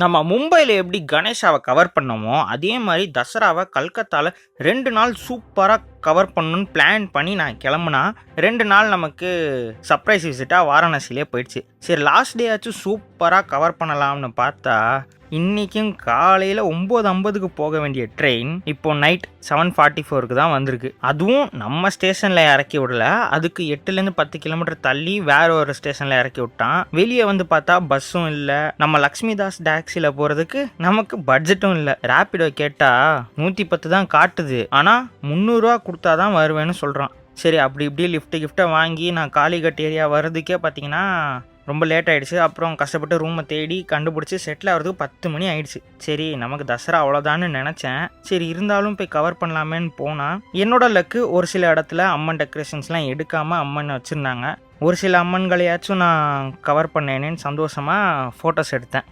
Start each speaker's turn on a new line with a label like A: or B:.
A: நம்ம மும்பையில் எப்படி கணேஷாவை கவர் பண்ணோமோ அதே மாதிரி தசராவை கல்கத்தாவில் 2 நாள் சூப்பராக கவர் பண்ணணும்னு பிளான் பண்ணி நான் கிளம்புனா 2 நாள் நமக்கு சர்ப்ரைஸ் விசிட்டாக வாரணாசிலே போயிடுச்சு. சரி லாஸ்ட் டே ஆச்சும் சூப்பராக கவர் பண்ணலாம்னு பார்த்தா இன்றைக்கும் காலையில் 9:50க்கு போக வேண்டிய ட்ரெயின் இப்போ நைட் 7:44க்கு தான் வந்திருக்கு. அதுவும் நம்ம ஸ்டேஷனில் இறக்கி விடல, அதுக்கு 8லேருந்து 10 கிலோமீட்டர் தள்ளி வேற ஒரு ஸ்டேஷனில் இறக்கி விட்டான். வெளியே வந்து பார்த்தா பஸ்ஸும் இல்லை, நம்ம லக்ஷ்மி தாஸ் டாக்ஸியில் போகிறதுக்கு நமக்கு பட்ஜெட்டும் இல்லை. ரேப்பிடோ கேட்டால் 110 தான் காட்டுது, ஆனால் 300 கொடுத்தா தான் வருவேன்னு சொல்கிறான். சரி அப்படி இப்படி லிஃப்ட்டை வாங்கி நான் காளிகட் ஏரியா வர்றதுக்கே பார்த்தீங்கன்னா ரொம்ப லேட் ஆகிடுச்சு. அப்புறம் கஷ்டப்பட்டு ரூமை தேடி கண்டுபிடிச்சி செட்டில் ஆகிறதுக்கு 10 மணி ஆகிடுச்சு. சரி நமக்கு தசரா அவ்வளோதான்னு நினச்சேன். சரி இருந்தாலும் போய் கவர் பண்ணலாமேன்னு போனால் என்னோட லக்கு ஒரு சில இடத்துல அம்மன் டெக்கரேஷன்ஸ்லாம் எடுக்காமல் அம்மன் வச்சுருந்தாங்க. ஒரு சில அம்மன்களையாச்சும் நான் கவர் பண்ணேனேன்னு சந்தோஷமாக ஃபோட்டோஸ் எடுத்தேன்.